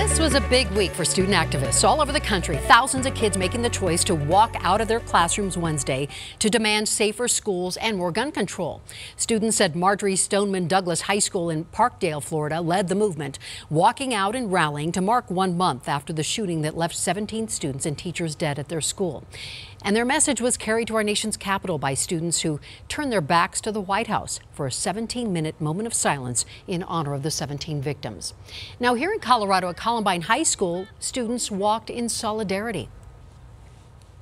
This was a big week for student activists all over the country. Thousands of kids making the choice to walk out of their classrooms Wednesday to demand safer schools and more gun control. Students at Marjorie Stoneman Douglas High School in Parkdale, Florida, led the movement, walking out and rallying to mark 1 month after the shooting that left 17 students and teachers dead at their school. And their message was carried to our nation's capital by students who turned their backs to the White House for a 17-minute moment of silence in honor of the 17 victims. Now, here in Colorado at Columbine High School, students walked in solidarity.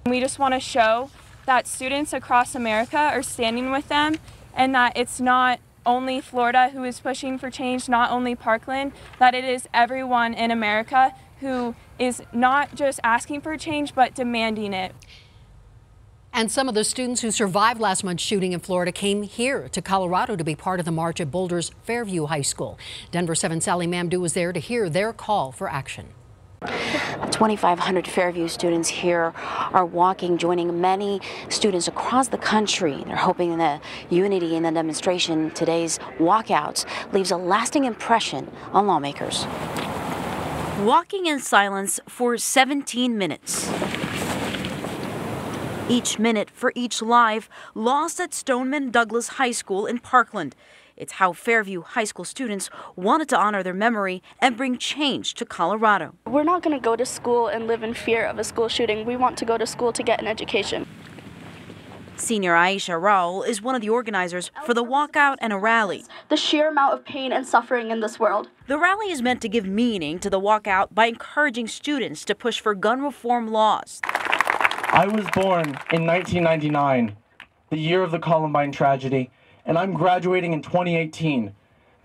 We just want to show that students across America are standing with them, and that it's not only Florida who is pushing for change, not only Parkland, that it is everyone in America who is not just asking for change, but demanding it. And some of the students who survived last month's shooting in Florida came here to Colorado to be part of the march at Boulder's Fairview High School. Denver 7's Sally Mamdou was there to hear their call for action. 2,500 Fairview students here are walking, joining many students across the country. They're hoping the unity in the demonstration, today's walkouts, leaves a lasting impression on lawmakers. Walking in silence for 17 minutes. Each minute for each life lost at Stoneman Douglas High School in Parkland. It's how Fairview High School students wanted to honor their memory and bring change to Colorado. We're not going to go to school and live in fear of a school shooting. We want to go to school to get an education. Senior Aisha Raul is one of the organizers for the walkout and a rally. The sheer amount of pain and suffering in this world. The rally is meant to give meaning to the walkout by encouraging students to push for gun reform laws. I was born in 1999, the year of the Columbine tragedy, and I'm graduating in 2018,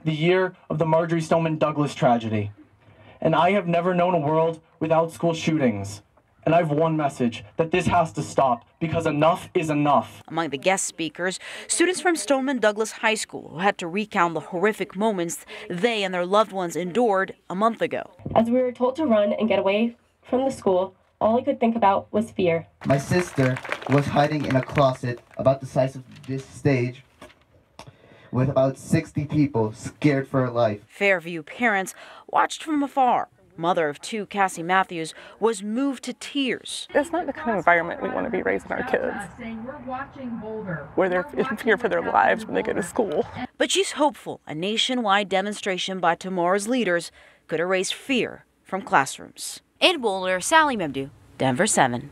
the year of the Marjorie Stoneman Douglas tragedy. And I have never known a world without school shootings. And I have one message, that this has to stop, because enough is enough. Among the guest speakers, students from Stoneman Douglas High School who had to recount the horrific moments they and their loved ones endured a month ago. As we were told to run and get away from the school, all I could think about was fear. My sister was hiding in a closet about the size of this stage with about 60 people, scared for her life. Fairview parents watched from afar. Mother of two, Cassie Matthews, was moved to tears. It's not the kind of environment we want to be raising our kids, where they're in fear for their lives when they go to school. But she's hopeful a nationwide demonstration by tomorrow's leaders could erase fear from classrooms. In Boulder, Sally Mamdou, Denver 7.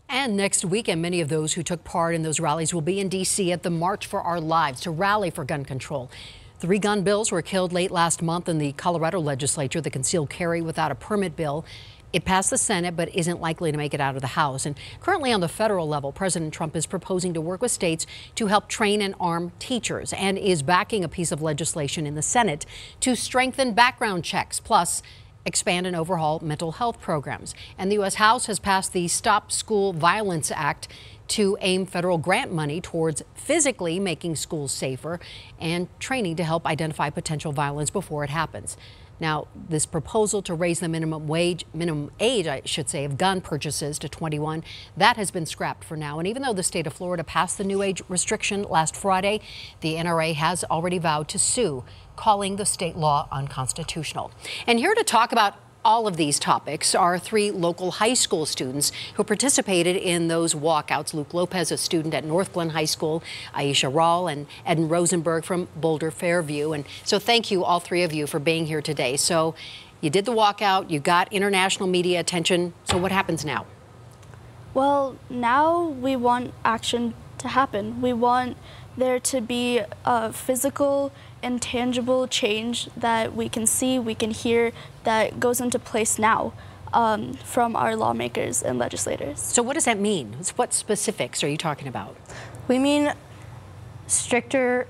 And next weekend, many of those who took part in those rallies will be in D.C. at the March for Our Lives to rally for gun control. 3 gun bills were killed late last month in the Colorado legislature, the concealed carry without a permit bill. It passed the Senate, but isn't likely to make it out of the House. And currently on the federal level, President Trump is proposing to work with states to help train and arm teachers, and is backing a piece of legislation in the Senate to strengthen background checks, plus expand and overhaul mental health programs. And the U.S. House has passed the Stop School Violence Act to aim federal grant money towards physically making schools safer and training to help identify potential violence before it happens. Now, this proposal to raise the minimum age, I should say, of gun purchases to 21, that has been scrapped for now. And even though the state of Florida passed the new age restriction last Friday, the NRA has already vowed to sue, calling the state law unconstitutional. And here to talk about all of these topics are 3 local high school students who participated in those walkouts. Luke Lopez, a student at North Glen High School, Aisha Raul, and Eden Rosenberg from Boulder Fairview. And so thank you, all 3 of you, for being here today. So you did the walkout, you got international media attention. So what happens now? Well, now we want action to happen. We want there to be a physical and tangible change that we can see, we can hear, that goes into place now from our lawmakers and legislators. So what does that mean? What specifics are you talking about? We mean stricter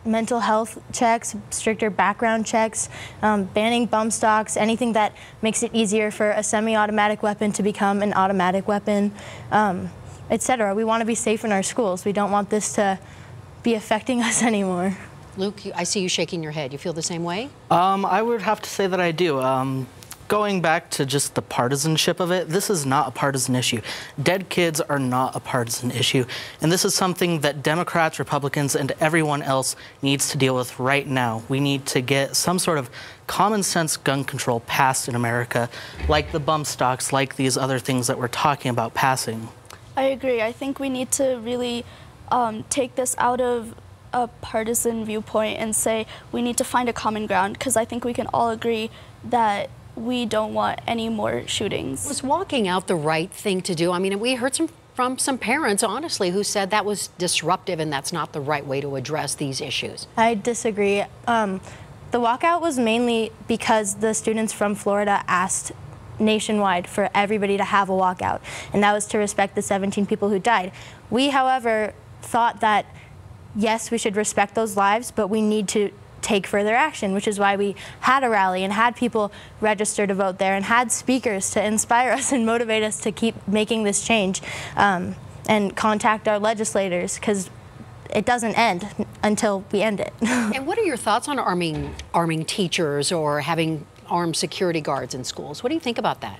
mental health checks, stricter background checks, banning bump stocks, anything that makes it easier for a semi-automatic weapon to become an automatic weapon, etc. We want to be safe in our schools. We don't want this to be affecting us anymore. Luke, I see you shaking your head. You feel the same way? I would have to say that I do. going back to just the partisanship of it, this is not a partisan issue. Dead kids are not a partisan issue. And this is something that Democrats, Republicans, and everyone else needs to deal with right now. We need to get some sort of common sense gun control passed in America, like the bump stocks, like these other things that we're talking about passing. I agree. I think we need to really take this out of a partisan viewpoint and say we need to find a common ground, because I think we can all agree that we don't want any more shootings. Was walking out the right thing to do? I mean, we heard from some parents, honestly, who said that was disruptive and that's not the right way to address these issues. I disagree. The walkout was mainly because the students from Florida asked nationwide for everybody to have a walkout, and that was to respect the 17 people who died. We, however, thought that yes, we should respect those lives, but we need to take further action, which is why we had a rally and had people register to vote there and had speakers to inspire us and motivate us to keep making this change, and contact our legislators, because it doesn't end until we end it. And what are your thoughts on arming teachers or having armed security guards in schools? What do you think about that?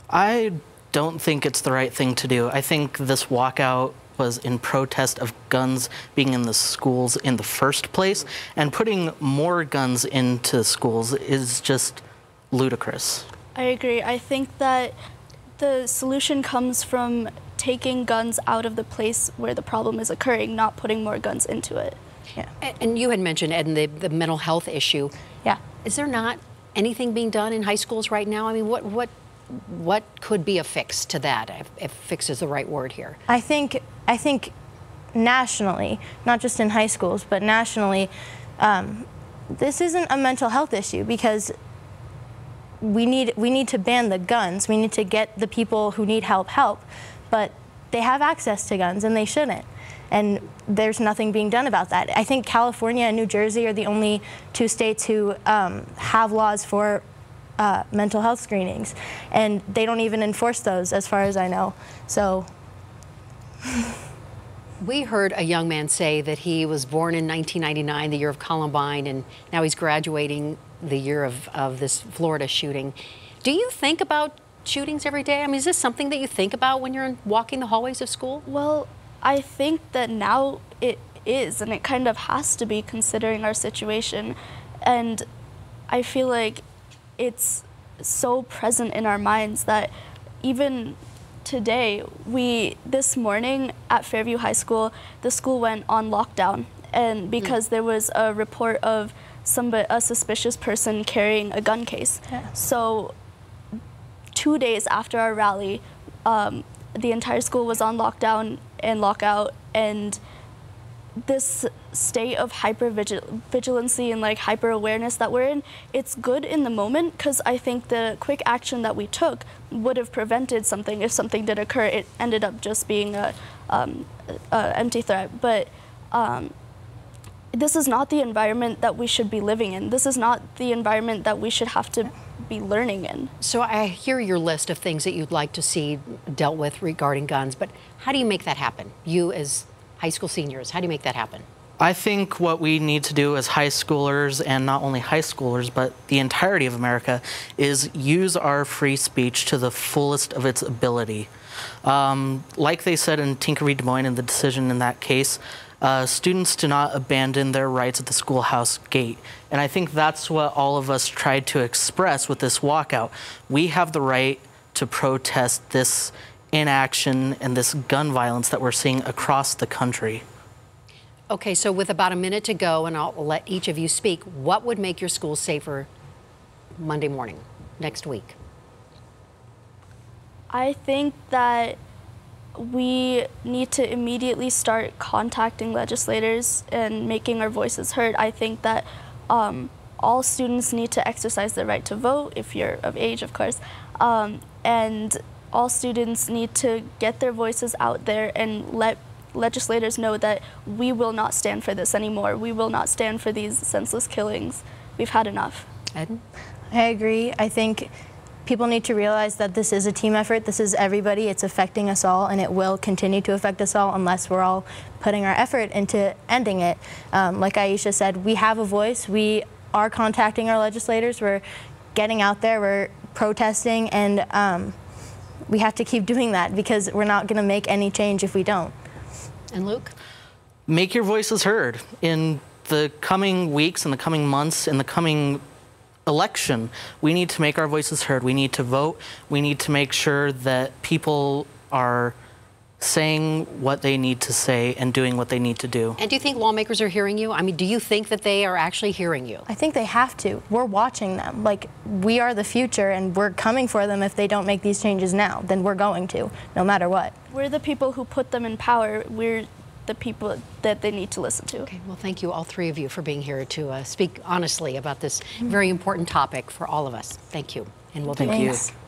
I don't think it's the right thing to do. I think this walkout was in protest of guns being in the schools in the first place, and putting more guns into schools is just ludicrous. I agree. I think that the solution comes from taking guns out of the place where the problem is occurring, not putting more guns into it. Yeah. And you had mentioned, Ed, the mental health issue. Yeah. Is there not anything being done in high schools right now? I mean, what could be a fix to that, if fix is the right word here? I think nationally, not just in high schools, but nationally, this isn't a mental health issue, because we need to ban the guns. We need to get the people who need help, but they have access to guns and they shouldn't. And there's nothing being done about that. I think California and New Jersey are the only two states who have laws for mental health screenings, and they don't even enforce those as far as I know. So. We heard a young man say that he was born in 1999, the year of Columbine, and now he's graduating the year of this Florida shooting. Do you think about shootings every day? I mean, is this something that you think about when you're walking the hallways of school? Well, I think that now it is, and it kind of has to be, considering our situation. And I feel like it's so present in our minds that even today, this morning at Fairview High School, the school went on lockdown, and because there was a report of a suspicious person carrying a gun case. Yeah. So 2 days after our rally, the entire school was on lockdown and lockout, and this state of hyper-vigilancy and like hyper-awareness that we're in, it's good in the moment, because I think the quick action that we took would have prevented something. If something did occur, it ended up just being a empty threat. But this is not the environment that we should be living in. This is not the environment that we should have to be learning in. So I hear your list of things that you'd like to see dealt with regarding guns, but how do you make that happen? You as high school seniors, how do you make that happen? I think what we need to do as high schoolers, and not only high schoolers, but the entirety of America, is use our free speech to the fullest of its ability. Like they said in Tinker v. Des Moines in the decision in that case, students do not abandon their rights at the schoolhouse gate. And I think that's what all of us tried to express with this walkout. We have the right to protest this inaction and this gun violence that we're seeing across the country. Okay, so with about a minute to go, and I'll let each of you speak, what would make your school safer Monday morning, next week? I think that we need to immediately start contacting legislators and making our voices heard. I think that all students need to exercise their right to vote, if you're of age, of course, and all students need to get their voices out there and let legislators know that we will not stand for this anymore. We will not stand for these senseless killings. We've had enough. Ed? I agree. I think people need to realize that this is a team effort. This is everybody. It's affecting us all, and it will continue to affect us all unless we're all putting our effort into ending it. Like Aisha said, we have a voice. We are contacting our legislators. We're getting out there. We're protesting, and we have to keep doing that because we're not going to make any change if we don't. And Luke? Make your voices heard. In the coming weeks, in the coming months, in the coming election, we need to make our voices heard. We need to vote. We need to make sure that people are saying what they need to say and doing what they need to do. And do you think lawmakers are hearing you? I mean, do you think that they are actually hearing you? I think they have to. We're watching them. Like, we are the future, and we're coming for them if they don't make these changes now. Then we're going to, no matter what. We're the people who put them in power. We're the people that they need to listen to. Okay, well, thank you, all three of you, for being here to speak honestly about this very important topic for all of us. Thank you, and we'll be Thank you. back.